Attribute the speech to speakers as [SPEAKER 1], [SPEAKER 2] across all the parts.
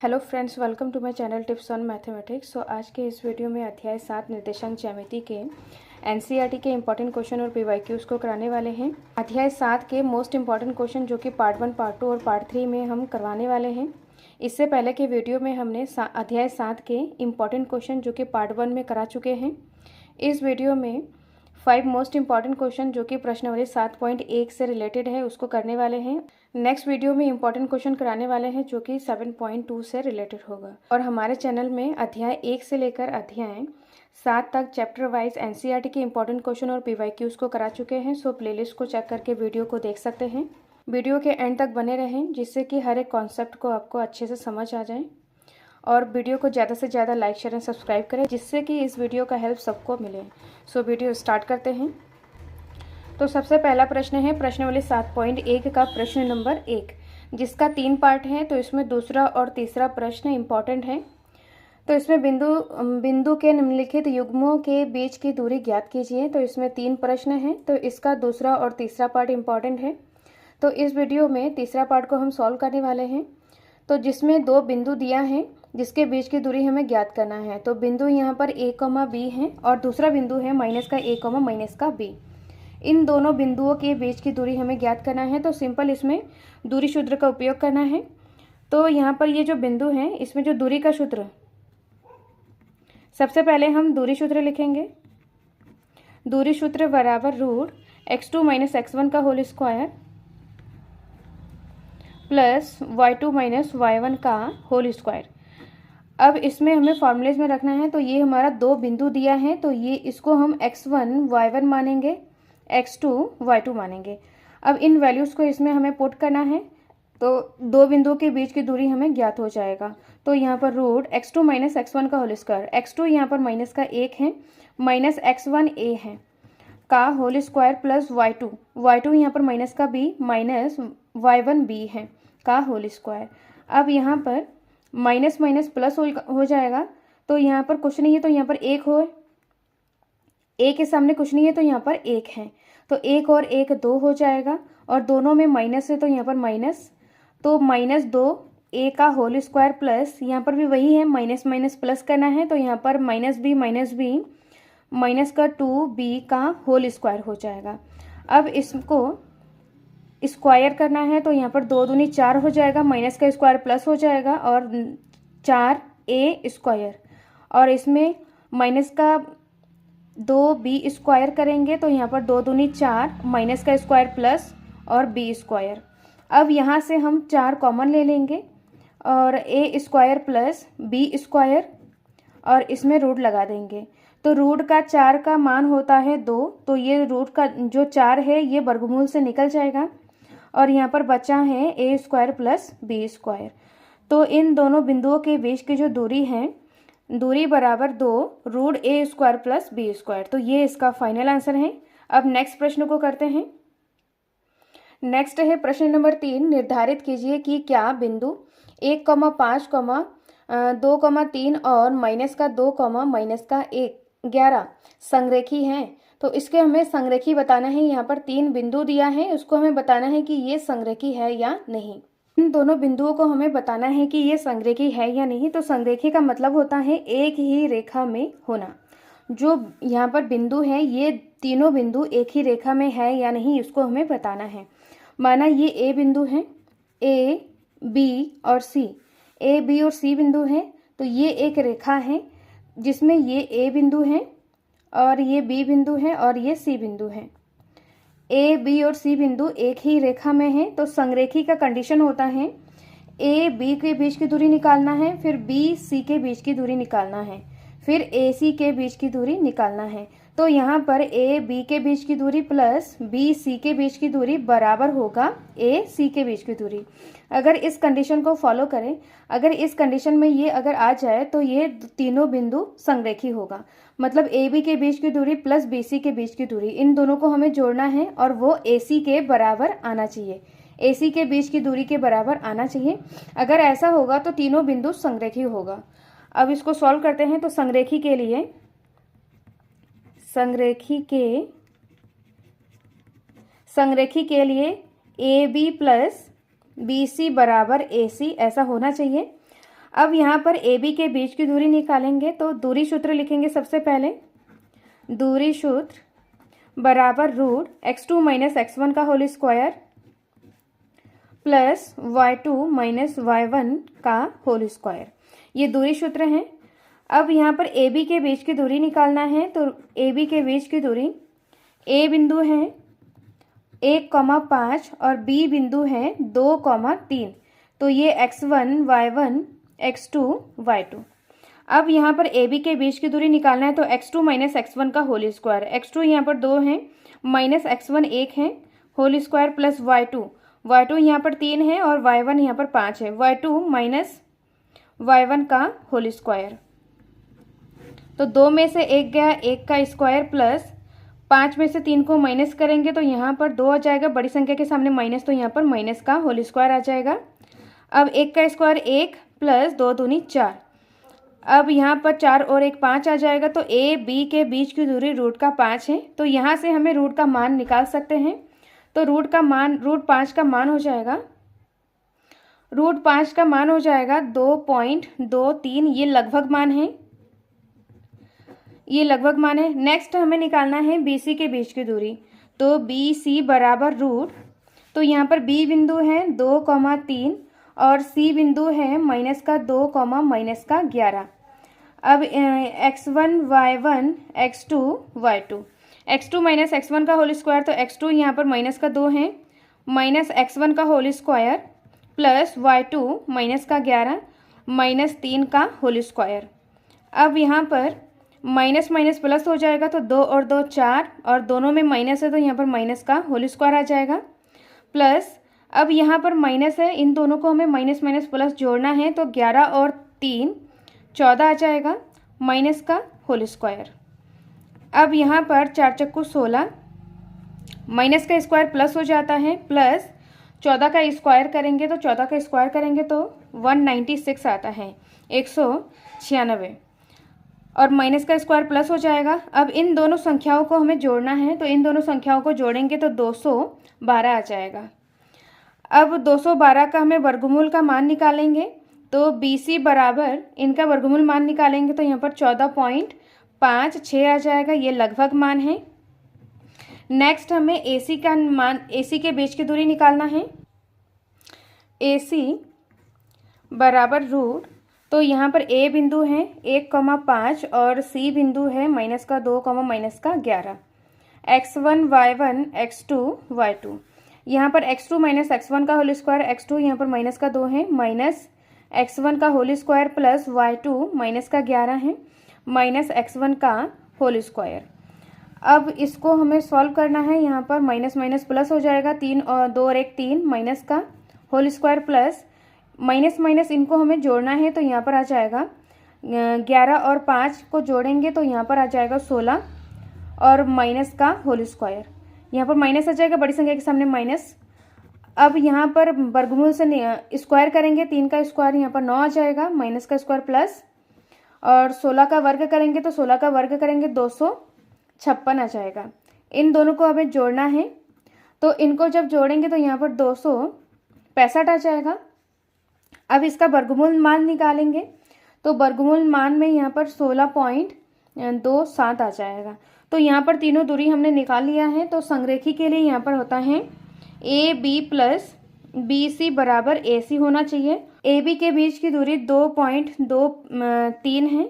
[SPEAKER 1] Hello friends, welcome to my channel tips on mathematics. So आज के इस video में अध्याय 7 निर्देशांक ज्यामिति के एनसीईआरटी के इंपॉर्टेंट क्वेश्चन और पीवाईक्यूज को कराने वाले हैं। अध्याय 7 के मोस्ट इंपॉर्टेंट क्वेश्चन जो कि पार्ट 1, पार्ट 2 और पार्ट 3 में हम करवाने वाले हैं। इससे पहले के वीडियो में हमने अध्याय 7 के इंपॉर्टेंट क्वेश्चन जो कि पार्ट 1 में करा चुके हैं। इस वीडियो में 5 मोस्ट इंपॉर्टेंट क्वेश्चन जो कि प्रश्नावली 7.1 से रिलेटेड है उसको करने वाले हैं। नेक्स्ट वीडियो में इंपॉर्टेंट क्वेश्चन कराने वाले हैं जो कि 7.2 से रिलेटेड होगा। और हमारे चैनल में अध्याय 1 से लेकर अध्याय 7 तक चैप्टर वाइज एनसीईआरटी के इंपॉर्टेंट क्वेश्चन और पीवाईक्यूज को करा चुके हैं। सो प्लेलिस्ट को चेक करके वीडियो को देख सकते हैं। वीडियो के एंड तक बने रहें जिससे कि हर एक कॉन्सेप्ट को आपको अच्छे से समझ आ जाए। और वीडियो को ज़्यादा से ज़्यादा लाइक, शेयर एंड सब्सक्राइब करें जिससे कि इस वीडियो का हेल्प सबको मिले। सो वीडियो स्टार्ट करते हैं। तो सबसे पहला प्रश्न है प्रश्नावली 7.1 का प्रश्न नंबर 1, जिसका 3 पार्ट है। तो इसमें दूसरा और तीसरा प्रश्न इंपॉर्टेंट है। तो इसमें बिंदु के निम्नलिखित युग्मों के बीच की दूरी ज्ञात कीजिए। तो इसमें 3 प्रश्न हैं। तो इसका दूसरा और तीसरा पार्ट इंपॉर्टेंट है। तो इस वीडियो में तीसरा पार्ट को हम सॉल्व करने वाले हैं। तो जिसमें 2 बिंदु दिया है जिसके बीच की दूरी हमें ज्ञात करना है। तो बिंदु यहाँ पर a, b है और दूसरा बिंदु है माइनस का a, माइनस का b। इन दोनों बिंदुओं के बीच की दूरी हमें ज्ञात करना है। तो सिंपल इसमें दूरी सूत्र का उपयोग करना है। तो यहाँ पर ये जो बिंदु है इसमें जो दूरी का सूत्र, सबसे पहले हम दूरी सूत्र लिखेंगे। दूरी सूत्र बराबर √x2 - x1 का whole square plus y2 - y1 का होल स्क्वायर। अब इसमें हमें फॉर्मूलेज में रखना है। तो ये हमारा 2 बिंदु दिया है तो ये इसको हम x1 y1 मानेंगे, x2 y2 मानेंगे। अब इन वैल्यूज़ को इसमें हमें पुट करना है। तो 2 बिंदुओं के बीच की दूरी हमें ज्ञात हो जाएगा। तो यहाँ पर √x2 - x1 का होल स्क्वायर, x2 यहाँ पर माइनस का 1 है, माइनस x1 a है का होल स्क्वायर प्लस y2 यहाँ पर माइनस का b माइनस y1 b है का होल स्क्वायर। अब यहाँ पर माइनस माइनस प्लस हो जाएगा। तो यहाँ पर कुछ नहीं है तो यहाँ पर 1 हो, a के सामने कुछ नहीं है तो यहाँ पर 1 है। तो 1 और 1 2 हो जाएगा और दोनों में माइनस है तो यहाँ पर माइनस, तो -2 a का होल स्क्वायर प्लस यहाँ पर भी वही है, माइनस माइनस प्लस करना है। तो यहाँ पर -b माइनस का 2b का होल स्क्वायर हो जाएगा। अब इसको स्क्वायर करना है तो यहाँ पर 2 दूनी 4 हो जाएगा, माइनस का स्क्वायर प्लस हो जाएगा और 4a स्क्वायर, और इसमें माइनस का 2b स्क्वायर करेंगे तो यहाँ पर 2 दूनी 4, माइनस का स्क्वायर प्लस और b स्क्वायर। अब यहाँ से हम 4 कॉमन ले लेंगे और a square plus b square और इसमें रूट लगा देंगे। तो रूट का 4 का मान होता है 2, तो ये रूट का जो 4 है ये वर्गमूल से निकल जाएगा और यहाँ पर बचा है a square plus b square. तो इन दोनों बिंदुओं के बीच की जो दूरी है, दूरी बराबर 2 √a square plus b square. तो ये इसका फाइनल आंसर है। अब नेक्स्ट प्रश्न को करते हैं। नेक्स्ट है प्रश्न नंबर 3, निर्धारित कीजिए कि क्या बिंदु 1, 5, 2, 3 और माइनस का 2, माइनस का 1, 11 संरेखी हैं। तो इसके हमें संरेखी बताना है। यहाँ पर 3 बिंदु दिया है, उसको हमें बताना है कि ये संरेखी है या नहीं। इन दोनों बिंदुओं को हमें बताना है कि ये संरेखी है या नहीं। तो संरेखी का मतलब होता है एक ही रेखा में होना। जो यहाँ पर बिंदु है ये तीनों बिंदु एक ही रेखा में है या नहीं, इसको हमें बताना है। माना ये ए बिंदु है, ए, बी और सी, ए, बी और सी बिंदु है। तो ये एक रेखा है जिसमें ये ए बिंदु है और ये बी बिंदु है और ये सी बिंदु है। ए, बी और सी बिंदु एक ही रेखा में है। तो संरेखी का कंडीशन होता है ए, बी के बीच की दूरी निकालना है, फिर बी, सी के बीच की दूरी निकालना है, फिर ए, सी के बीच की दूरी निकालना है। तो यहाँ पर ए, बी के बीच की दूरी प्लस बी, सी के बीच की दूरी बराबर होगा ए, सी के बीच की दूरी। अगर इस कंडीशन को फॉलो करें, अगर इस कंडीशन में ये अगर आ जाए तो ये तीनों बिंदु संरेखी होगा। मतलब ए, बी के बीच की दूरी प्लस बी, सी के बीच की दूरी, इन दोनों को हमें जोड़ना है और वो ए, सी के बराबर आना चाहिए, ए, सी के बीच की दूरी के बराबर आना चाहिए। अगर ऐसा होगा तो तीनों बिंदु संरेखी होगा। अब इसको सॉल्व करते हैं। तो संरेखी के लिए ए, बी प्लस बी, सी बराबर ए, सी ऐसा होना चाहिए। अब यहाँ पर ए बी के बीच की दूरी निकालेंगे, तो दूरी सूत्र लिखेंगे सबसे पहले। दूरी सूत्र बराबर रूट x2 माइनस x1 का whole square plus y2 minus y1 का होल स्क्वायर, ये दूरी सूत्र है। अब यहाँ पर ए बी के बीच की दूरी निकालना है, तो ए बी के बीच की दूरी, ए बिंदु है 1,5 और बी बिंदु है 2,3, तो ये x1 y1 x2 y2। अब यहाँ पर ए बी के बीच की दूरी निकालना है, तो x2 माइनस x1 का होल स्क्वायर, x2 यहाँ पर 2 है माइनस x1 1 है होल स्क्वायर प्लस y2 यहाँ पर 3 है और y1 यहाँ पर 5 है, y2 माइनस y1 का होल स्क्वायर। तो 2 में से 1 गया, 1 का स्क्वायर प्लस 5 में से 3 को माइनस करेंगे तो यहाँ पर 2 आ जाएगा, बड़ी संख्या के सामने माइनस, तो यहाँ पर माइनस का होल स्क्वायर आ जाएगा। अब 1 का स्क्वायर 1 प्लस 2 दूनी 4, अब यहाँ पर 4 और 1 5 आ जाएगा, तो ए बी के बीच की दूरी रूट का 5 है। तो यहाँ से हमें रूट का मान निकाल सकते हैं, तो रूट 5 का मान हो जाएगा, रूट 5 का मान हो जाएगा 2.23, ये लगभग मान है, ये लगभग मान है। नेक्स्ट हमें निकालना है बी सी के बीच की दूरी, तो बी सी बराबर रूट, तो यहाँ पर बी बिंदु है 2,3 और सी बिंदु है माइनस का 2, माइनस का 11। अब x1 y1 x2 y2, x2 minus x1 का होल स्क्वायर, तो x2 यहाँ पर माइनस का 2 है माइनस x1 का whole square plus y2 minus का 11 माइनस 3 का होल स्क्वायर। अब यहाँ पर माइनस माइनस प्लस हो जाएगा, तो 2 और 2 4 और दोनों में माइनस है, तो यहाँ पर माइनस का होल स्क्वायर आ जाएगा प्लस, अब यहाँ पर माइनस है, इन दोनों को हमें माइनस माइनस प्लस जोड़ना है, तो 11 और 3 14 आ जाएगा माइनस का होल स्क्वायर। अब यहाँ पर 4 चक्कू 16, माइनस का स्क्वायर प्लस हो जाता है, प्लस 14 का स्क्वायर करेंगे, तो 14 का स्क्वायर करेंगे तो 196 आता है, 196, और माइनस का स्क्वायर प्लस हो जाएगा। अब इन दोनों संख्याओं को हमें जोड़ना है, तो इन दोनों संख्याओं को जोड़ेंगे तो 212 आ जाएगा। अब 212 का हमें वर्गमूल का मान निकालेंगे, तो बी सी बराबर इनका वर्गमूल मान निकालेंगे, तो यहाँ पर 14.56 आ जाएगा, ये लगभग मान है। नेक्स्ट हमें ए सी का मान, ए सी के बीच की दूरी निकालना है, ए सी बराबर रूट, तो यहाँ पर ए बिंदु है 1,5 और सी बिंदु है माइनस का 2, माइनस का 11, x1 y1 x2 y2, यहाँ पर x2 माइनस x1 का होल स्क्वायर, x2 यहाँ पर माइनस का 2 है माइनस x1 का whole square plus y2 minus का 11 है माइनस x1 का होल स्क्वायर। अब इसको हमें सॉल्व करना है, यहाँ पर माइनस माइनस प्लस हो जाएगा, 3 और 2 और 1 3 माइनस का whole square plus minus minus इनको हमें जोड़ना है, तो यहाँ पर आ जाएगा 11 और 5 को जोड़ेंगे तो यहाँ पर आ जाएगा 16 और माइनस का होल स्क्वायर, यहाँ पर माइनस आ जाएगा, बड़ी संख्या के सामने माइनस। अब यहाँ पर वर्गमूल से स्क्वायर करेंगे, 3 का स्क्वायर यहाँ पर 9 आ जाएगा, माइनस का स्क्वायर प्लस, और 16 का वर्ग करेंगे तो 16 का वर्ग करेंगे 256 आ जाएगा। इन दोनों को हमें जोड़ना है, तो इनको जब जोड़ेंगे तो यहाँ पर 265 आ जाएगा। अब इसका वर्गमूल मान निकालेंगे, तो वर्गमूल मान में यहाँ पर 16.27 आ जाएगा। तो यहाँ पर तीनों दूरी हमने निकाल लिया है, तो संरेखी के लिए यहाँ पर होता है A B plus B C बराबर ए सी होना चाहिए। ए बी के बीच की दूरी 2.23 है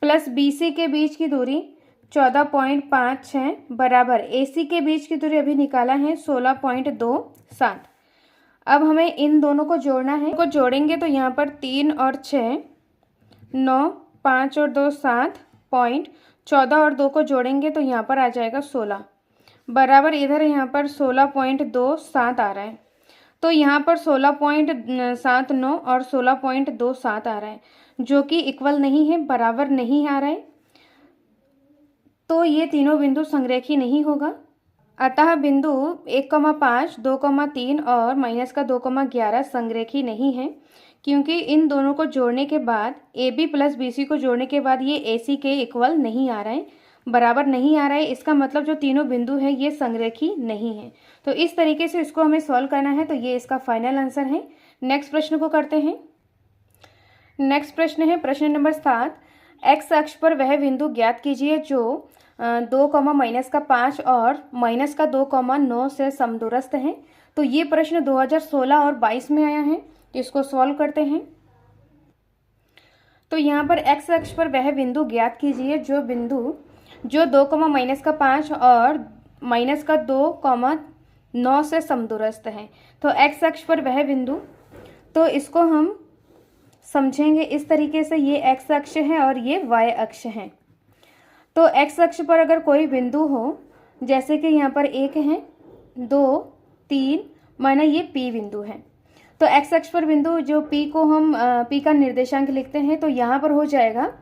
[SPEAKER 1] प्लस बी सी के बीच की दूरी 14.5 है बराबर ए सी के बीच की दूरी अभी निकाला है 16.27। अब हमें इन दोनों को जोड़ना है, को जोड़ेंगे तो यहाँ पर 3 और 6 9, 5 और 2 7 पॉइंट, 14 और 2 को जोड़ेंगे तो यहाँ पर आ जाएगा 16 बराबर, इधर यहाँ पर 16.27 आ रहा है, तो यहाँ पर 16.79 और 16.27 आ रहा है, जो कि इक्वल नहीं है, बराबर नहीं आ रहा है, तो ये तीनों बिंदु संरेखी नहीं होगा। अतः बिंदु 1,5, 2,3 और माइनस का 2,11 संरेखी नहीं है, क्योंकि इन दोनों को जोड़ने के बाद A B plus B C को जोड़ने के बाद ये ए सी के इक्वल नहीं आ रहा है, बराबर नहीं आ रहा है। इसका मतलब जो तीनों बिंदु है ये संरेखी नहीं है। तो इस तरीके से इसको हमें सॉल्व करना है, तो ये इसका फाइनल आंसर है। नेक्स्ट प्रश्न को करते हैं। नेक्स्ट प्रश्न है प्रश्न नंबर 7। एक्स अक्ष पर वह बिंदु ज्ञात कीजिए जो 2, -5 और -2, 9 से समदूरस्थ है। तो ये प्रश्न 2016 और 22 में आया है। इसको सॉल्व करते हैं। तो यहाँ पर एक्स अक्ष पर वह बिंदु ज्ञात कीजिए जो 2, -5 और -2, 9 से समदूरस्थ है। तो एक्स अक्ष पर वह बिंदु, तो इसको हम समझेंगे इस तरीके से, ये एक्स अक्ष है और ये वाई अक्ष है। तो एक्स अक्ष पर अगर कोई बिंदु हो, जैसे कि यहाँ पर 1 है, 2, 3, माना ये पी बिंदु है। तो एक्स अक्ष पर बिंदु जो पी को हम पी का निर्देशांक लिखते हैं, तो यहाँ पर हो जाएगा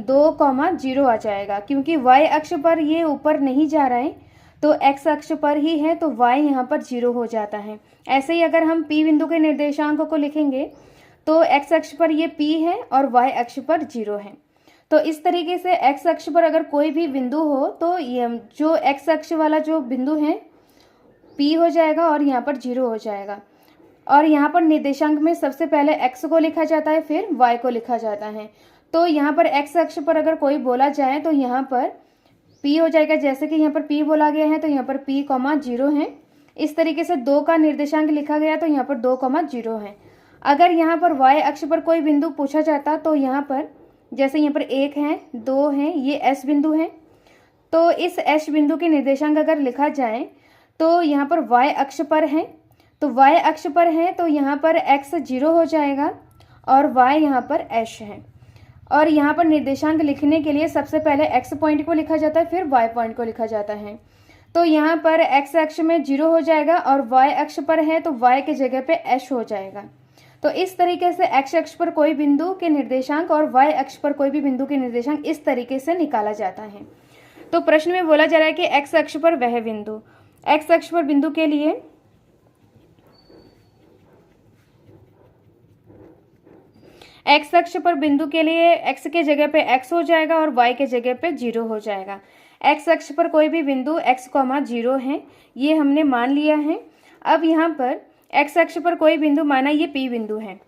[SPEAKER 1] 2, 0 आ जाएगा, क्योंकि वाई अक्ष पर ये ऊपर नहीं जा रहा है, तो एक्स अक्ष पर ही है, तो वाई यहाँ पर 0 हो जाता है। ऐसे ही अगर हम पी बिंदु के निर्देशांक को लिखेंगे तो एक्स अक्ष पर ये पी है और वाई अक्ष पर 0 है। तो इस तरीके से एक्स अक्ष पर अगर कोई भी बिंदु हो तो ये जो एक्स अक्ष वाला जो बिंदु है पी हो जाएगा और यहाँ पर 0 हो जाएगा। और यहाँ पर निर्देशांक में सबसे पहले एक्स को लिखा जाता है, फिर वाई को लिखा जाता है। तो यहाँ पर एक्स अक्ष पर अगर कोई बोला जाए तो यहाँ पर पी हो जाएगा, जैसे कि यहाँ पर पी बोला गया है तो यहाँ पर पी, 0 है। इस तरीके से 2 का निर्देशांक लिखा गया तो यहाँ पर 2, 0 है। अगर यहाँ पर वाई अक्ष पर कोई बिंदु पूछा जाता तो यहाँ पर जैसे यहाँ पर 1 है, 2 है, ये एस बिंदु है। तो इस एस बिंदु के निर्देशांक अगर लिखा जाए तो यहाँ पर वाई अक्ष पर है, तो वाई अक्ष पर है तो यहाँ पर एक्स 0 हो जाएगा और वाई यहाँ पर एस है। और यहाँ पर निर्देशांक लिखने के लिए सबसे पहले एक्स पॉइंट को लिखा जाता है, फिर वाई पॉइंट को लिखा जाता है। तो यहाँ पर एक्स अक्ष में 0 हो जाएगा और वाई अक्ष पर है तो वाई के जगह पे एस हो जाएगा। तो इस तरीके से एक्स अक्ष पर कोई बिंदु के निर्देशांक और वाई अक्ष पर कोई भी बिंदु के निर्देशांक इस तरीके से निकाला जाता है। तो प्रश्न में बोला जा रहा है कि एक्स अक्ष पर वह बिंदु, एक्स अक्ष पर बिंदु के लिए एक्स अक्ष पर बिंदु के लिए एक्स के जगह पे एक्स हो जाएगा और वाई के जगह पे 0 हो जाएगा। एक्स अक्ष पर कोई भी बिंदु x, 0 है, ये हमने मान लिया है। अब यहाँ पर एक्स अक्ष पर कोई बिंदु, माना ये पी बिंदु है,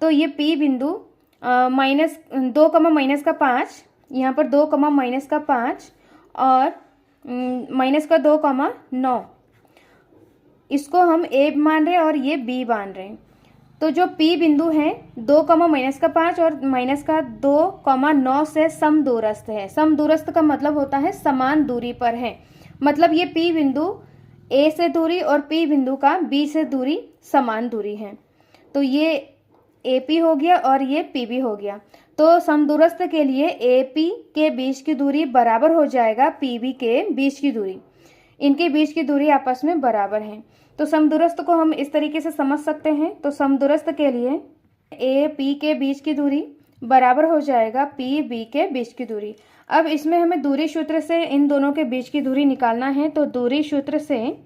[SPEAKER 1] तो ये पी बिंदु -2, -5, यहाँ पर 2, -5 और -2, 9, इसको हम ए मान रहे हैं और ये बी मान रहे हैं। तो जो पी बिंदु है 2, -5 और -2, 9 से समदूरस्थ है। समदूरस्थ का मतलब होता है समान दूरी पर है, मतलब ये पी बिंदु ए से दूरी और पी बिंदु का बी से दूरी समान दूरी है। तो ये ए पी हो गया और ये पी बी हो गया। तो समदूरस्थ के लिए ए पी के बीच की दूरी बराबर हो जाएगा पी बी के बीच की दूरी, इनके बीच की दूरी आपस में बराबर है। तो समदूरस्थ को हम इस तरीके से समझ सकते हैं। तो समदूरस्थ के लिए ए पी के बीच की दूरी बराबर हो जाएगा पी बी के बीच की दूरी। अब इसमें हमें दूरी सूत्र से इन दोनों के बीच की दूरी निकालना है। तो दूरी सूत्र से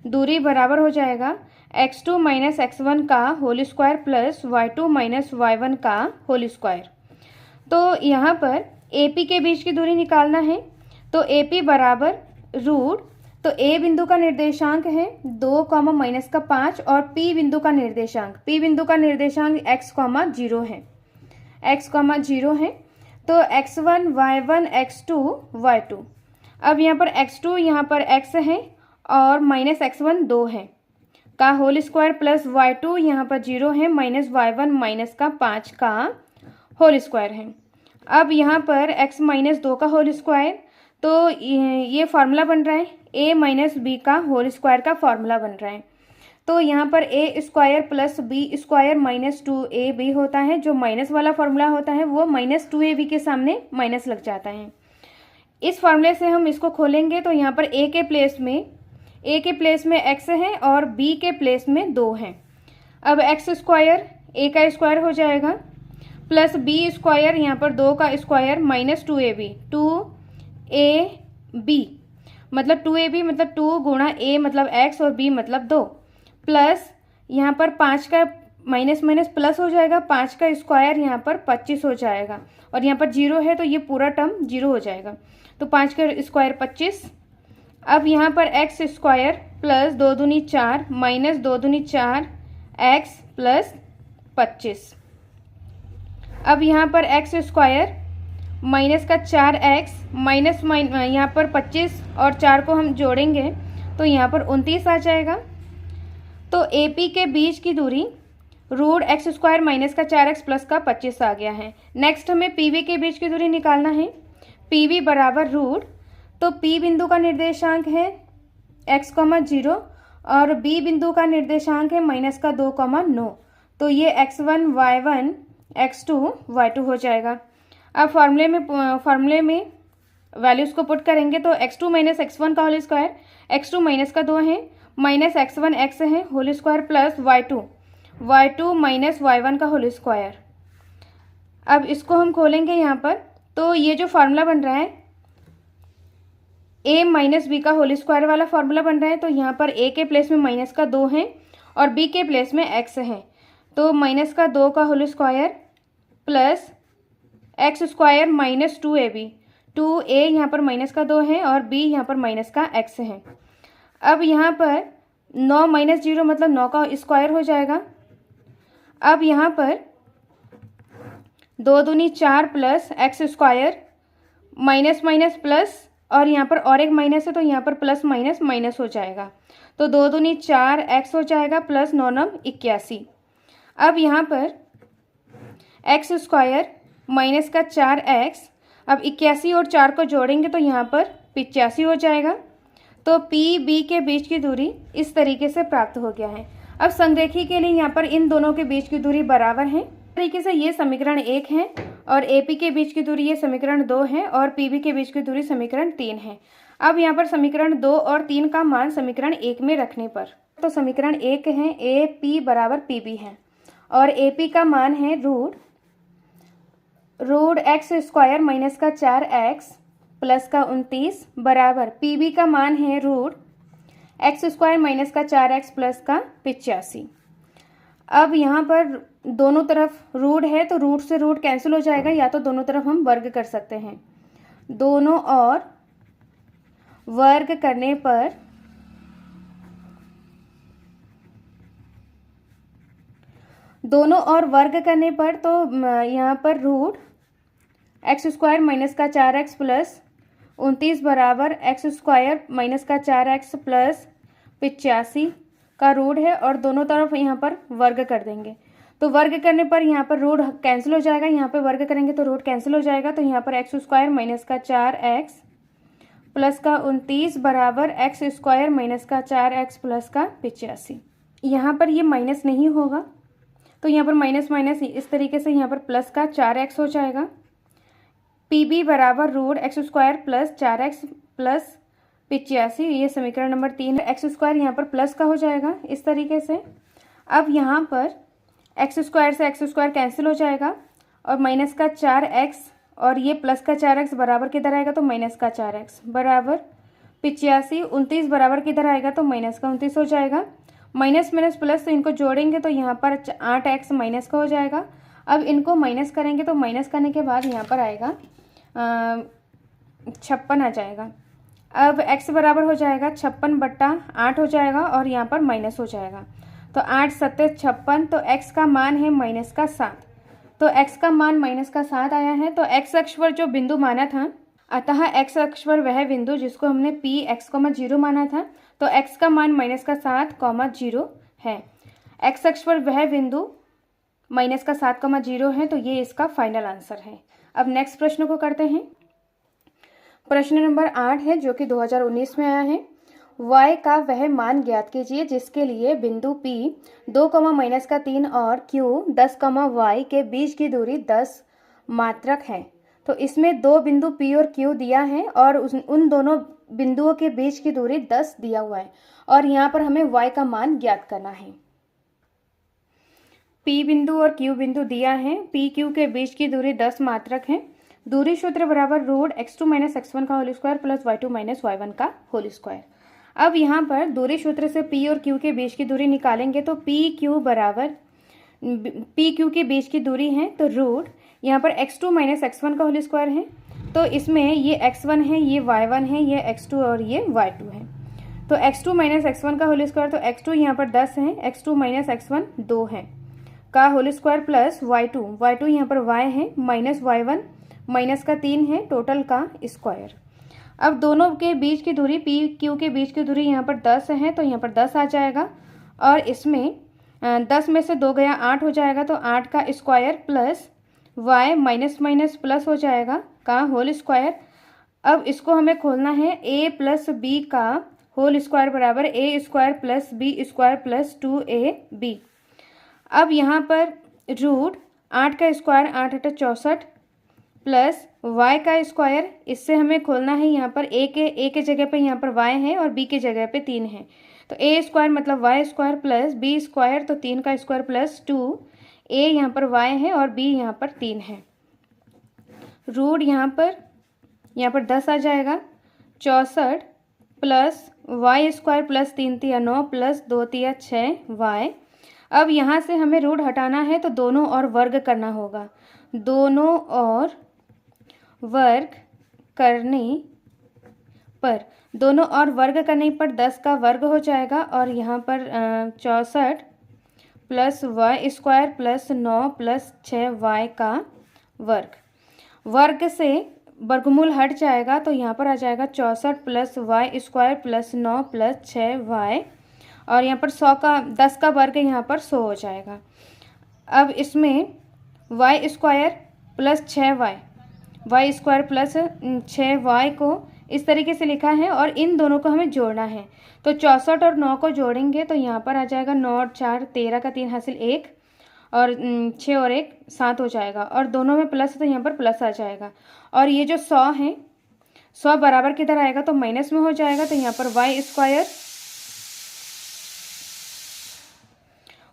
[SPEAKER 1] दूरी बराबर हो जाएगा x2 - x1 का whole square plus y2 - y1 का होल स्क्वायर। तो यहाँ पर AP के बीच की दूरी निकालना है। तो AP बराबर रूट, तो A बिंदु का निर्देशांक है 2, -5 और P बिंदु का निर्देशांक x, 0 है, x, 0 है। तो x1 y1 x2 y2। अब यहाँ पर x2 यहाँ पर x है और -x1 2 है का होल स्क्वायर प्लस y2 यहाँ पर 0 है -y1 -5 का होल स्क्वायर है। अब यहाँ पर x -2 का होल स्क्वायर, तो ये फार्मूला बन रहा है a - b का होल स्क्वायर का फार्मूला बन रहा है। तो यहाँ पर a square plus b square -2ab होता है। जो माइनस वाला फार्मूला होता है वो -2ab के सामने माइनस लग जाता है। इस फार्मूले से हम इसको खोलेंगे तो यहाँ पर a के प्लेस में x है और b के प्लेस में 2 है। अब x स्क्वायर a का स्क्वायर हो जाएगा प्लस b स्क्वायर यहाँ पर 2 का स्क्वायर -2ab, 2ab मतलब 2ab मतलब 2 गुणा a मतलब x और b मतलब 2 प्लस यहाँ पर 5 का माइनस प्लस हो जाएगा, 5 का स्क्वायर यहाँ पर 25 हो जाएगा और यहाँ पर 0 है तो ये पूरा टर्म 0 हो जाएगा। तो 5 का स्क्वायर 25। अब यहाँ पर x स्क्वायर प्लस 2 दूनी 4 माइनस 2 दूनी 4 x प्लस 25। अब यहाँ पर एक्स स्क्वायर माइनस का 4x माइनस यहाँ पर 25 और 4 को हम जोड़ेंगे तो यहाँ पर 29 आ जाएगा। तो AP के बीच की दूरी रूट एक्स स्क्वायर माइनस का 4x प्लस का 25 आ गया है। नेक्स्ट हमें PV के बीच की दूरी निकालना है। PV बराबर रूट, तो P बिंदु का निर्देशांक है x, 0 और B बिंदु का निर्देशांक है माइनस का 2, 9। तो ये x1 y1 x2 y2 हो जाएगा। अब फार्मूले में वैल्यूज़ को पुट करेंगे तो x2 माइनस x1 का होल स्क्वायर, x2 माइनस का 2 है, माइनस x1 x है whole square plus y2 minus y1 का होल स्क्वायर। अब इसको हम खोलेंगे यहाँ पर, तो ये जो फार्मूला बन रहा है a माइनस बी का होल स्क्वायर वाला फार्मूला बन रहा है। तो यहाँ पर a के प्लेस में माइनस का 2 है और b के प्लेस में x है, तो माइनस का 2 का whole square plus x square minus 2ab, 2a यहाँ पर माइनस का 2 है और b यहाँ पर माइनस का x है। अब यहाँ पर 9 माइनस 0 मतलब 9 का स्क्वायर हो जाएगा। अब यहाँ पर 2 दूनी 4 plus x square minus minus plus और यहाँ पर और एक माइनस है तो यहाँ पर प्लस माइनस माइनस हो जाएगा। तो 2 दूनी 4 x हो जाएगा प्लस 9 9 81। अब यहाँ पर एक्स स्क्वायर माइनस का 4x, अब 81 और 4 को जोड़ेंगे तो यहाँ पर 85 हो जाएगा। तो PB के बीच की दूरी इस तरीके से प्राप्त हो गया है। अब संरेखी के लिए यहाँ पर इन दोनों के बीच की दूरी बराबर है। इस तरीके से ये समीकरण 1 है और AP के बीच की दूरी ये समीकरण 2 है और PB के बीच की दूरी समीकरण 3 है। अब यहाँ पर समीकरण 2 और 3 का मान समीकरण 1 में रखने पर, तो समीकरण 1 है AP बराबर PB है और AP का मान है रूट एक्स स्क्वायर माइनस का 4x प्लस का 29 बराबर PB का मान है रूट एक्स स्क्वायर माइनस का 4x प्लस का 85। अब यहाँ पर दोनों तरफ रूट है तो रूट से रूट कैंसिल हो जाएगा, या तो दोनों तरफ हम वर्ग कर सकते हैं। दोनों और वर्ग करने पर तो यहाँ पर रूट एक्स स्क्वायर माइनस का 4x प्लस 29 बराबर एक्स स्क्वायर माइनस का 4x प्लस 85 का रूट है और दोनों तरफ यहाँ पर वर्ग कर देंगे। तो वर्ग करने पर यहाँ पर रूट कैंसिल हो जाएगा, यहाँ पर वर्ग करेंगे तो रूट कैंसिल हो जाएगा। तो यहाँ पर एक्स स्क्वायर माइनस का 4x प्लस का 29 बराबर एक्स स्क्वायर माइनस का 4x प्लस का 85। यहाँ पर ये माइनस नहीं होगा तो यहाँ पर माइनस माइनस इस तरीके से यहाँ पर प्लस का 4x हो जाएगा। PB बराबर root x square plus 4x plus 85, ये समीकरण नंबर 3 है। एक्स स्क्वायर यहाँ पर प्लस का हो जाएगा इस तरीके से। अब यहाँ पर एक्स स्क्वायर से एक्स स्क्वायर कैंसिल हो जाएगा और माइनस का 4x और ये प्लस का 4x बराबर किधर आएगा तो माइनस का 4x बराबर 85। 29 बराबर किधर आएगा तो माइनस का 29 हो जाएगा। माइनस माइनस प्लस तो इनको जोड़ेंगे तो यहाँ पर 8x माइनस का हो जाएगा। अब इनको माइनस करेंगे तो माइनस करने के बाद यहाँ पर आएगा 56 आ जाएगा। अब x बराबर हो जाएगा 56/8 हो जाएगा और यहाँ पर माइनस हो जाएगा। तो 8 7 56, तो x का मान है माइनस का 7। तो x का मान माइनस का 7 आया है। तो x अक्ष पर जो बिंदु माना था, अतः x अक्ष पर वह बिंदु जिसको हमने P x, 0 माना था, तो x का मान माइनस का 7, 0 है। x अक्ष पर वह बिंदु माइनस का 7, 0 है, तो ये इसका फाइनल आंसर है। अब नेक्स्ट प्रश्न को करते हैं। प्रश्न नंबर 8 है जो कि 2019 में आया है। y का वह मान ज्ञात कीजिए जिसके लिए बिंदु P 2, माइनस का 3 और Q 10, y के बीच की दूरी 10 मात्रक है। तो इसमें दो बिंदु P और Q दिया है और उन दोनों बिंदुओं के बीच की दूरी 10 दिया हुआ है और यहाँ पर हमें y का मान ज्ञात करना है। P बिंदु और Q बिंदु दिया है, P Q के बीच की दूरी 10 मात्रक है। दूरी सूत्र बराबर रूट x2 माइनस x1 का whole square plus y2 minus y1 का होल स्क्वायर। अब यहाँ पर दूरी सूत्र से P और Q के बीच की दूरी निकालेंगे तो P Q बराबर P Q के बीच की दूरी है तो रूट यहाँ पर x2 माइनस x1 का होल स्क्वायर है। तो इसमें ये x1 है, ये y1 है, ये x2 और ये y2 है। तो x2 माइनस x1 का होल स्क्वायर, तो x2 यहाँ पर 10 है, x2 माइनस x1 2 है, का होल स्क्वायर प्लस y2 यहाँ पर y है, माइनस y1 माइनस का 3 है, टोटल का स्क्वायर। अब दोनों के बीच की दूरी पी क्यू के बीच की दूरी यहाँ पर 10 है, तो यहाँ पर 10 आ जाएगा और इसमें 10 में से 2 गया 8 हो जाएगा, तो 8 का square plus y minus minus plus हो जाएगा का होल स्क्वायर। अब इसको हमें खोलना है, a प्लस बी का होल स्क्वायर बराबर a square plus B square plus 2ab। अब यहाँ पर रूट 8 का स्क्वायर 8 × 64 प्लस y का स्क्वायर, इससे हमें खोलना है यहाँ पर a के जगह पे यहाँ पर y है और b के जगह पे 3 है, तो a स्क्वायर मतलब y square plus b square, तो 3 का स्क्वायर प्लस 2, a यहाँ पर y है और b यहाँ पर 3 है। रूट यहाँ पर 10 आ जाएगा, 64 plus y square plus 3 × 9 plus 2 × 6y। अब यहाँ से हमें रूट हटाना है तो दोनों और वर्ग करना होगा, दोनों और वर्ग करने पर 10 का वर्ग हो जाएगा और यहाँ पर 64 plus y square plus 9 plus 6y का वर्ग से वर्गमूल हट जाएगा, तो यहाँ पर आ जाएगा 64 plus y square plus 9 plus 6y और यहाँ पर 10 का वर्ग यहाँ पर 100 हो जाएगा। अब इसमें y square plus 6y square plus 6y को इस तरीके से लिखा है और इन दोनों को हमें जोड़ना है, तो 64 और 9 को जोड़ेंगे तो यहाँ पर आ जाएगा 9 और 4 13 का 3 हासिल 1 और 6 और 1 7 हो जाएगा और दोनों में प्लस, तो यहाँ पर प्लस आ जाएगा। और ये जो 100 है, 100 बराबर किधर आएगा तो माइनस में हो जाएगा, तो यहाँ पर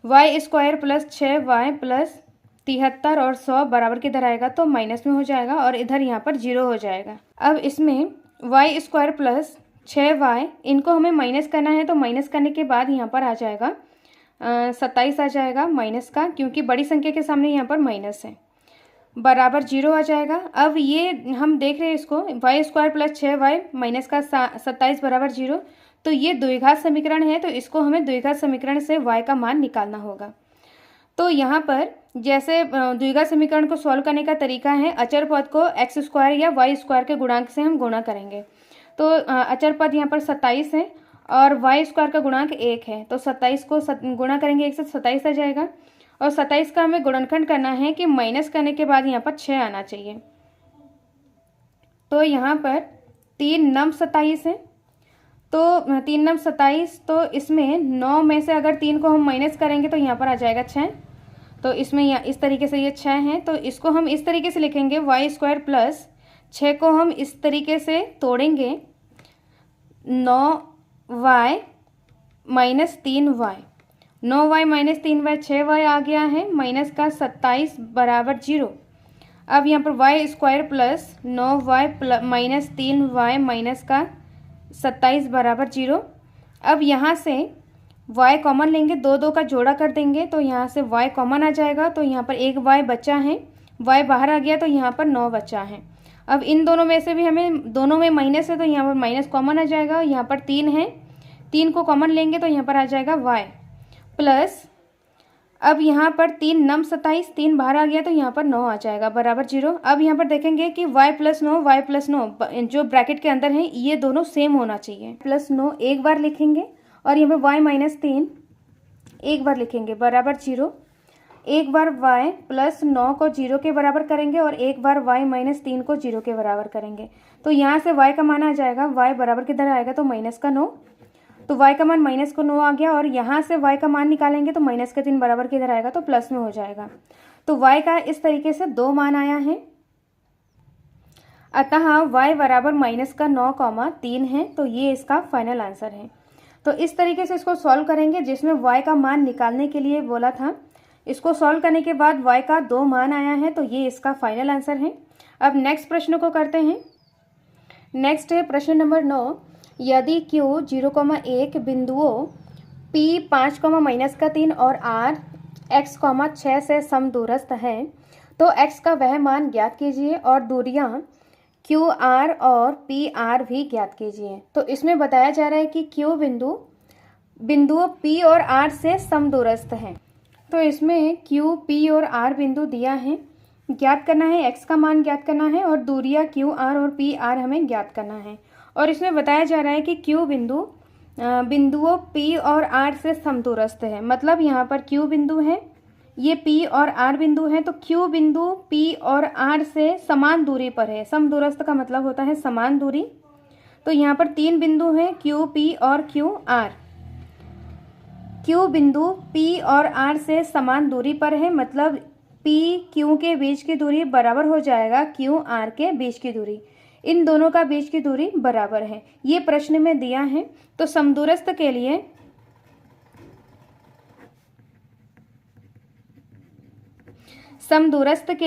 [SPEAKER 1] y square plus 6y plus 73 और 100 बराबर किधर आएगा तो माइनस में हो जाएगा और इधर यहाँ पर 0 हो जाएगा। अब इसमें y स्क्वायर प्लस 6y इनको हमें माइनस करना है, तो माइनस करने के बाद यहाँ पर आ जाएगा 27 आ जाएगा माइनस का, क्योंकि बड़ी संख्या के सामने यहाँ पर माइनस है, बराबर 0 आ जाएगा। अब ये हम देख रहे हैं इसको y square plus 6y minus का 27 बराबर 0, तो ये द्विघात समीकरण है, तो इसको हमें द्विघात समीकरण से y का मान निकालना होगा। तो यहाँ पर जैसे द्विघात समीकरण को सॉल्व करने का तरीका है, अचर पद को x स्क्वायर या y स्क्वायर के गुणांक से हम गुणा करेंगे। तो अचर पद यहाँ पर 27 है और y स्क्वायर का गुणांक 1 है, तो 27 को गुणा करेंगे 1 से 27 आ जाएगा और 27 का हमें गुणनखंड करना है कि माइनस करने के बाद यहाँ पर 6 आना चाहिए। तो यहाँ पर 3 नम 27 है, तो 3 नम 27, तो इसमें 9 में से अगर 3 को हम माइनस करेंगे तो यहाँ पर आ जाएगा 6, तो इसमें इस तरीके से ये 6 है, तो इसको हम इस तरीके से लिखेंगे y स्क्वायर प्लस 6 को हम इस तरीके से तोड़ेंगे 9y minus 3y, 9y minus 3y 6y आ गया है, माइनस का 27 बराबर 0। अब यहाँ पर y square plus 9y minus 3y minus का 27 बराबर 0। अब यहाँ से y कॉमन लेंगे, 2 का जोड़ा कर देंगे, तो यहाँ से y कॉमन आ जाएगा, तो यहाँ पर एक y बचा है, y बाहर आ गया तो यहाँ पर 9 बचा है। अब इन दोनों में से भी हमें, दोनों में माइनस है तो यहाँ पर माइनस कॉमन आ जाएगा, यहाँ पर 3 है, 3 को कॉमन लेंगे तो यहाँ पर आ जाएगा y प्लस, अब यहाँ पर 3 नम 27, 3 बाहर आ गया तो यहाँ पर 9 आ जाएगा बराबर 0। अब यहाँ पर देखेंगे कि y प्लस 9 जो ब्रैकेट के अंदर है ये दोनों सेम होना चाहिए। प्लस 9 एक बार लिखेंगे और यहाँ पर y माइनस 3 एक बार लिखेंगे बराबर 0। एक बार y प्लस 9 को 0 के बराबर करेंगे और एक बार y माइनस 3 को 0 के बराबर करेंगे, तो यहाँ से y का मान आ जाएगा, y बराबर किधर आएगा तो माइनस का 9, तो y का मान माइनस को 9 आ गया और यहाँ से y का मान निकालेंगे तो माइनस का 3 बराबर किधर आएगा तो प्लस में हो जाएगा। तो y का इस तरीके से 2 मान आया है, अतः y बराबर माइनस का 9,3 है, तो ये इसका फाइनल आंसर है। तो इस तरीके से इसको सॉल्व करेंगे, जिसमें y का मान निकालने के लिए बोला था, इसको सॉल्व करने के बाद y का 2 मान आया है, तो ये इसका फाइनल आंसर है। अब नेक्स्ट प्रश्न को करते हैं। नेक्स्ट है प्रश्न नंबर 9। यदि Q 0,1 बिंदुओं P 5, -3 और R x, 6 से समदूरस्थ है, तो x का वह मान ज्ञात कीजिए और दूरियां QR और PR भी ज्ञात कीजिए। तो इसमें बताया जा रहा है कि Q बिंदुओं P और R से समदूरस्थ है। तो इसमें Q, P और R बिंदु दिया है, ज्ञात करना है, x का मान ज्ञात करना है और दूरियां Q R और P R हमें ज्ञात करना है। और इसमें बताया जा रहा है कि Q बिंदु बिंदुओं P और R से समदूरस्थ है। मतलब यहाँ पर Q बिंदु है, ये P और R बिंदु है, तो Q बिंदु P और R से समान दूरी पर है। समदूरस्थ का मतलब होता है समान दूरी। तो यहाँ पर 3 बिंदु हैं, Q, P और Q R। Q बिंदु P और R से समान दूरी पर है, मतलब P Q के बीच की दूरी बराबर हो जाएगा Q R के बीच की दूरी। इन दोनों का बीच की दूरी बराबर है, ये प्रश्न में दिया है। तो समदूरस्थ के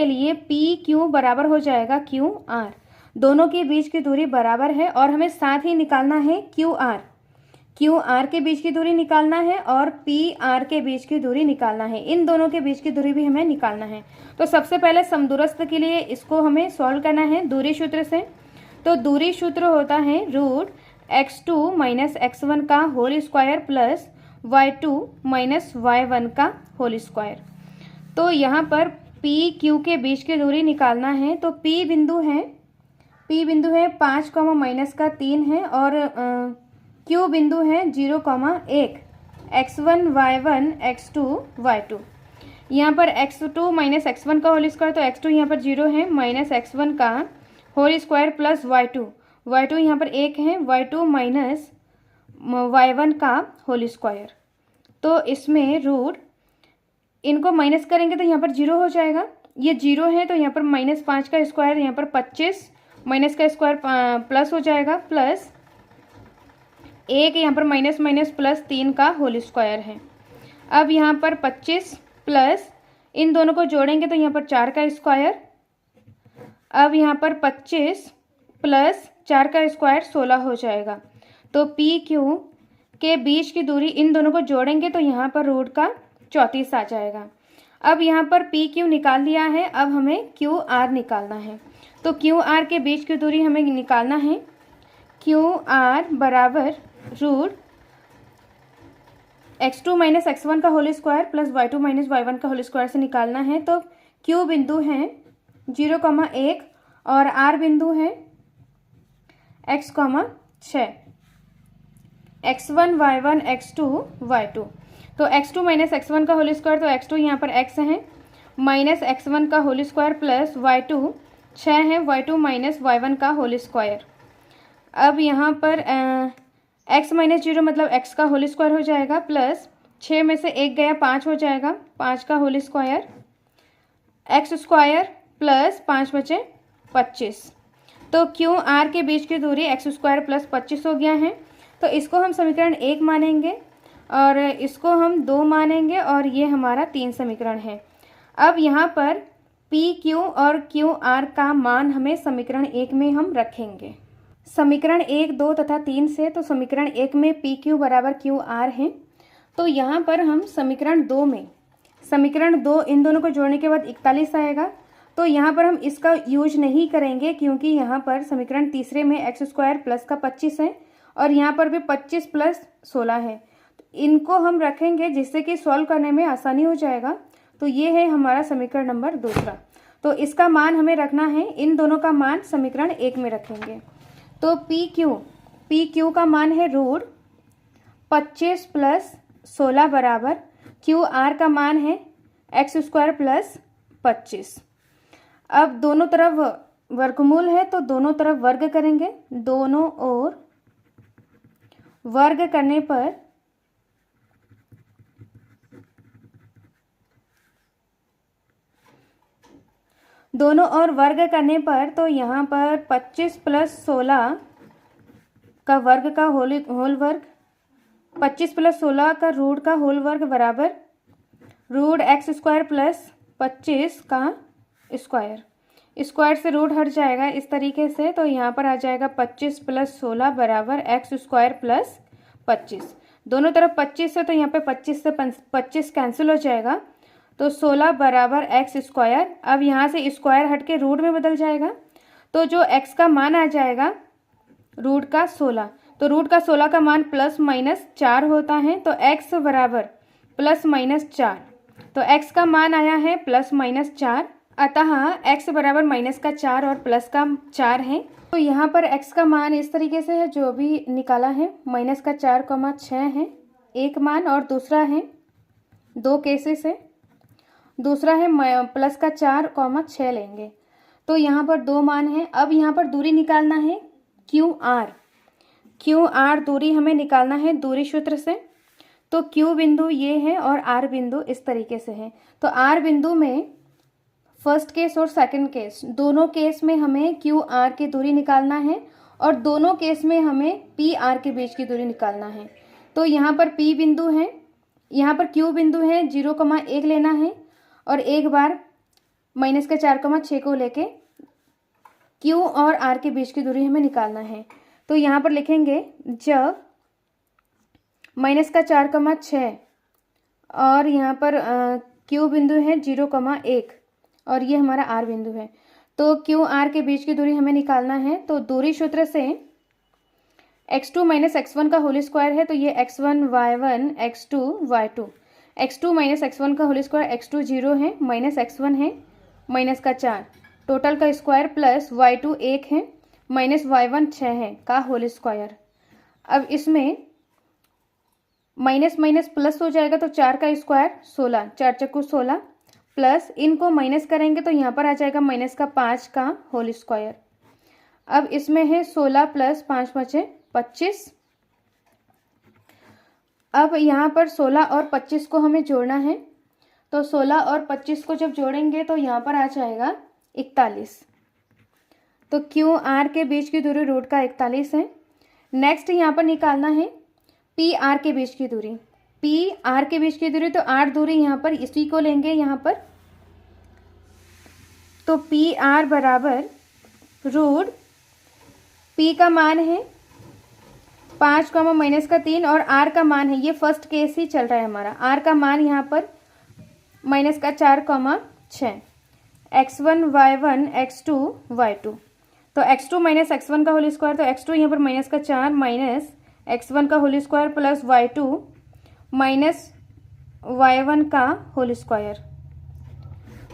[SPEAKER 1] लिए P Q बराबर हो जाएगा Q R। दोनों के बीच की दूरी बराबर है और हमें साथ ही निकालना है Q R के बीच की दूरी निकालना है और P R के बीच की दूरी निकालना है। इन दोनों के बीच की दूरी भी हमें निकालना है। तो सबसे पहले समदूरस्थ के लिए इसको हमें सॉल्व करना है दूरी सूत्र से। तो दूरी सूत्र होता है √x2 - x1 का whole square plus y2 - y1 का होल स्क्वायर। तो यहाँ पर P Q के बीच की दूरी निकालना है। तो P बिंदु है 5, -3 है और Q बिंदु है 0,1, x1 y1 x2 y2। यहाँ पर x2 - x1 का होल स्क्वायर, तो x2 यहाँ पर 0 है, माइनस x1 का होल स्क्वायर प्लस y2 यहाँ पर 1 है, y2 - y1 का होल स्क्वायर। तो इसमें रूट इनको माइनस करेंगे तो यहाँ पर 0 हो जाएगा, ये 0 है, तो यहाँ पर -5 का स्क्वायर, यहाँ पर 25 माइनस का स्क्वायर प्लस हो जाएगा, प्लस 1 यहाँ पर माइनस प्लस 3 का होल स्क्वायर है। अब यहाँ पर 25 प्लस इन दोनों को जोड़ेंगे तो यहाँ पर 4 का स्क्वायर। अब यहाँ पर 25 प्लस 4 का स्क्वायर 16 हो जाएगा। तो P Q के बीच की दूरी इन दोनों को जोड़ेंगे तो यहाँ पर रूट का 34 आ जाएगा। अब यहाँ पर P Q निकाल लिया है, अब हमें Q R निकालना है। तो Q R के बीच की दूरी हमें निकालना है, Q R बराबर √x2 - x1 का whole square plus y2 - y1 का होल स्क्वायर से निकालना है। तो Q बिंदु है 0,1 और R बिंदु है x, 6, x1 y1 x2 y2। तो x2 - x1 का होल स्क्वायर, तो x2 यहाँ पर x है, माइनस x1 का होल स्क्वायर प्लस y2 6 है, y2 - y1 का होल स्क्वायर। अब यहाँ पर x - 0 मतलब x का होल स्क्वायर हो जाएगा, प्लस 6 में से 1 गया 5 हो जाएगा, 5 का whole square, x square plus 5 बचे 25। तो Q R के बीच की दूरी x स्क्वायर प्लस 25 हो गया है। तो इसको हम समीकरण 1 मानेंगे और इसको हम 2 मानेंगे और ये हमारा 3 समीकरण है। अब यहाँ पर P Q और Q R का मान हमें समीकरण 1 में हम रखेंगे। समीकरण 1, 2 तथा 3 से, तो समीकरण 1 में P Q बराबर Q R है। तो यहाँ पर हम समीकरण 2 में, समीकरण 2 इन दोनों को जोड़ने के बाद 41 आएगा। तो यहाँ पर हम इसका यूज नहीं करेंगे क्योंकि यहाँ पर समीकरण तीसरे में x स्क्वायर प्लस का 25 है और यहाँ पर भी 25 प्लस 16 है। इनको हम रखेंगे जिससे कि सॉल्व करने में आसानी हो जाएगा। तो ये है हमारा समीकरण नंबर 2। तो इसका मान हमें रखना है, इन दोनों का मान समीकरण 1 में रखेंगे। तो P Q का मान है √25 प्लस 16 बराबर Q R का मान है x स्क्वायर प्लस 25। अब दोनों तरफ वर्गमूल है तो दोनों तरफ वर्ग करेंगे, दोनों ओर वर्ग करने पर तो यहाँ पर 25 प्लस 16 का वर्ग का होल वर्ग, 25 प्लस 16 का रूट का होल वर्ग बराबर √x स्क्वायर प्लस 25 का स्क्वायर। स्क्वायर से रूट हट जाएगा इस तरीके से, तो यहाँ पर आ जाएगा 25 प्लस 16 बराबर x स्क्वायर प्लस 25। दोनों तरफ 25 है तो यहाँ पे 25 से 25 कैंसिल हो जाएगा, तो 16 बराबर x स्क्वायर। अब यहाँ से स्क्वायर हट के रूट में बदल जाएगा, तो जो x का मान आ जाएगा रूट का 16, तो रूट का 16 का मान +- 4 होता है, तो x बराबर +- 4। तो x का मान आया है +-4, अतः x बराबर -4 और +4 है। तो यहाँ पर x का मान इस तरीके से है, जो भी निकाला है, -4,6 है एक मान, और दूसरा है 2 केसेस है, दूसरा है +4,6 लेंगे। तो यहाँ पर 2 मान है। अब यहाँ पर दूरी निकालना है QR दूरी हमें निकालना है दूरी सूत्र से। तो Q बिंदु ये है और R बिंदु इस तरीके से है। तो R बिंदु में फर्स्ट केस और सेकंड केस, दोनों केस में हमें QR की दूरी निकालना है और दोनों केस में हमें PR के बीच की दूरी निकालना है। तो यहाँ पर P बिंदु है, यहाँ पर Q बिंदु है, 0,1 लेना है और एक बार -4,6 को लेके Q और R के बीच की दूरी हमें निकालना है। तो यहाँ पर लिखेंगे जब -4,6 और यहाँ पर Q बिंदु है 0,1 और ये हमारा R बिंदु है, तो Q R के बीच की दूरी हमें निकालना है। तो दूरी सूत्र से x2 - x1 का होल स्क्वायर है, तो ये x1 y1 x2 y2, x2 - x1 का होल स्क्वायर, x2 0 है, -x1 है, -4 टोटल का स्क्वायर, प्लस y2 1 है, -y1 6 है का होल स्क्वायर। अब इसमें माइनस माइनस प्लस हो जाएगा, तो 4 का स्क्वायर 16, 4 चक्कू 16, प्लस इनको माइनस करेंगे तो यहाँ पर आ जाएगा -5 का होल स्क्वायर। अब इसमें है 16 + 5 बचे 25। अब यहाँ पर 16 और 25 को हमें जोड़ना है, तो 16 और 25 को जब जोड़ेंगे तो यहाँ पर आ जाएगा 41। तो क्यू आर के बीच की दूरी रूट का 41 है। नेक्स्ट यहाँ पर निकालना है पी आर के बीच की दूरी, पी आर के बीच की दूरी, तो आर दूरी यहाँ पर इसी को लेंगे यहाँ पर, तो पी आर बराबर रूट पी का मान है 5, -3 और आर का मान है, ये फर्स्ट केस ही चल रहा है हमारा, आर का मान यहाँ पर -4, 6, x1 y1 x2 y2, तो x2 - x1 का होल स्क्वायर, तो x2 यहाँ पर -4 माइनस x1 का whole square plus y2 -y1 का होल स्क्वायर।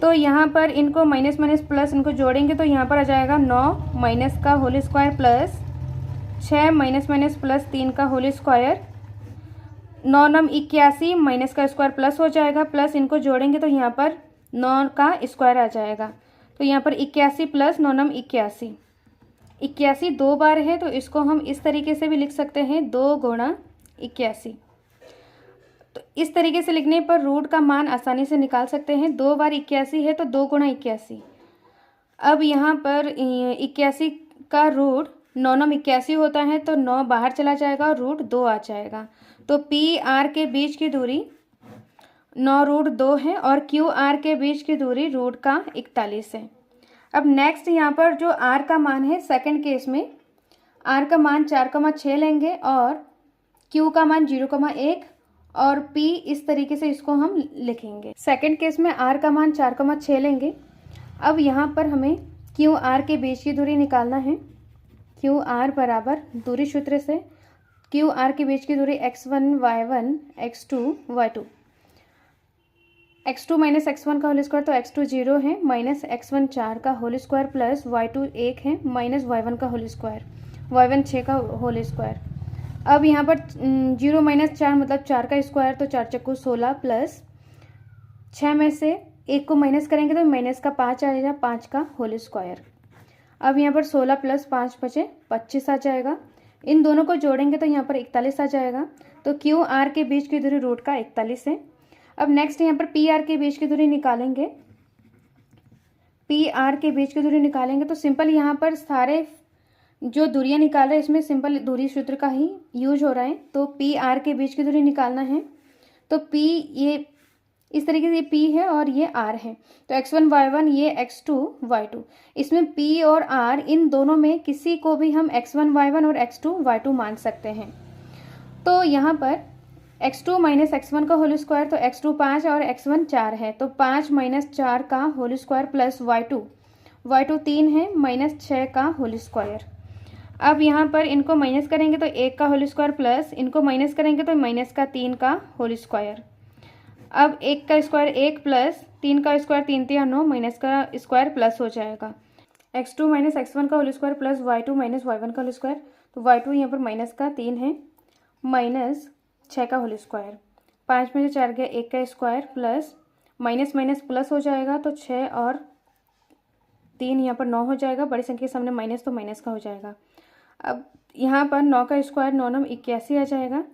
[SPEAKER 1] तो यहाँ पर इनको माइनस माइनस प्लस इनको जोड़ेंगे तो यहाँ पर आ जाएगा 9 माइनस का whole square plus 6 minus minus plus 3 का होल स्क्वायर, 9 9 81 माइनस का स्क्वायर प्लस हो जाएगा, प्लस इनको जोड़ेंगे तो यहाँ पर 9 का स्क्वायर आ जाएगा, तो यहाँ पर 81 प्लस 9 9 81, 81 दो बार है, तो इसको हम इस तरीके से भी लिख सकते हैं 2 गुणा 81। तो इस तरीके से लिखने पर रूट का मान आसानी से निकाल सकते हैं, 2 बार 81 है तो 2 गुणा 81। अब यहाँ पर 81 का रूट 9 9 81 होता है, तो 9 बाहर चला जाएगा और रूट 2 आ जाएगा, तो पी आर के बीच की दूरी 9 रूट 2 है और क्यू आर के बीच की दूरी रूट का 41 है। अब नेक्स्ट यहाँ पर जो आर का मान है, सेकंड केस में आर का मान 4,6 लेंगे और क्यू का मान 0,1 और P इस तरीके से इसको हम लिखेंगे। सेकंड केस में R का मान 4,6 लेंगे। अब यहाँ पर हमें क्यू आर के बीच की दूरी निकालना है, क्यू आर बराबर दूरी सूत्र से क्यू आर के बीच की दूरी x1 y1 x2 y2, x2 - x1 का होल स्क्वायर, तो x2 0 है, माइनस x1 4 का होल स्क्वायर प्लस y2 1 है, माइनस y1 का होल स्क्वायर, y1 6 का होल स्क्वायर। अब यहाँ पर 0 - 4 मतलब 4 का स्क्वायर, तो 4 चक्कू 16 प्लस 6 में से 1 को माइनस करेंगे तो माइनस का 5 आ जाएगा, 5 का होल स्क्वायर। अब यहाँ पर 16 + 5 बचे 25 आ जाएगा, इन दोनों को जोड़ेंगे तो यहाँ पर 41 आ जाएगा, तो क्यू आर के बीच की दूरी रूट का 41 है। अब नेक्स्ट यहाँ पर पी आर के बीच की दूरी निकालेंगे, पी आर के बीच की दूरी निकालेंगे तो सिंपल यहाँ पर सारे जो दूरियां निकाल रहे हैं इसमें सिंपल दूरी सूत्र का ही यूज हो रहा है, तो पी आर के बीच की दूरी निकालना है, तो पी ये इस तरीके से ये पी है और ये आर है, तो x1 y1 ये x2 y2, इसमें पी और आर इन दोनों में किसी को भी हम x1 y1 और x2 y2 मान सकते हैं। तो यहाँ पर x2 - x1 का होल स्क्वायर, तो x2 5 और x1 4 है, तो 5 - 4 का होल स्क्वायर प्लस y2 3 है, -6 का होल स्क्वायर। अब यहाँ पर इनको माइनस करेंगे तो 1 का होल स्क्वायर प्लस इनको माइनस करेंगे तो -3 का होल स्क्वायर। अब 1 का स्क्वायर 1 प्लस 3 का स्क्वायर 3 3 9 माइनस का स्क्वायर प्लस हो जाएगा x2 माइनस x1 का whole square plus y2 minus y1 का होल स्क्वायर। तो y2 यहाँ पर माइनस का 3 है माइनस 6 का होल स्क्वायर। 5 में से 4 गया 1 का square plus minus minus plus हो जाएगा तो 6 और 3 यहाँ पर 9 हो जाएगा। बड़ी संख्या के सामने माइनस तो माइनस का हो जाएगा। अब यहाँ पर 9 का स्क्वायर 9 9 81 आ जाएगा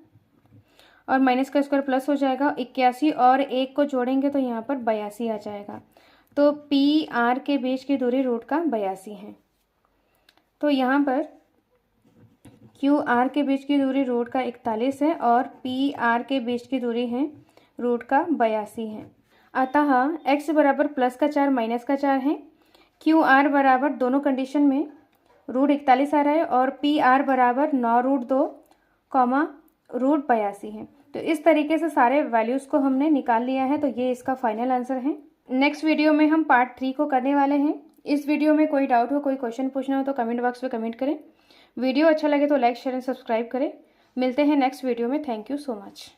[SPEAKER 1] और माइनस का स्क्वायर प्लस हो जाएगा। 81 और 1 को जोड़ेंगे तो यहाँ पर 82 आ जाएगा। तो पी आर के बीच की दूरी रूट का 82 है। तो यहाँ पर क्यू आर के बीच की दूरी रूट का 41 है और पी आर के बीच की दूरी है रूट का 82 है। अतः x बराबर प्लस का 4 माइनस का 4 है। क्यू आर बराबर दोनों कंडीशन में रूट 41 आ रहा है और पी आर बराबर 9 रूट 2 कॉमा रूट 82 है। तो इस तरीके से सारे वैल्यूज़ को हमने निकाल लिया है। तो ये इसका फाइनल आंसर है। नेक्स्ट वीडियो में हम पार्ट 3 को करने वाले हैं। इस वीडियो में कोई डाउट हो, कोई क्वेश्चन पूछना हो तो कमेंट बॉक्स में कमेंट करें। वीडियो अच्छा लगे तो लाइक शेयर एंड सब्सक्राइब करें। मिलते हैं नेक्स्ट वीडियो में। Thank you so much.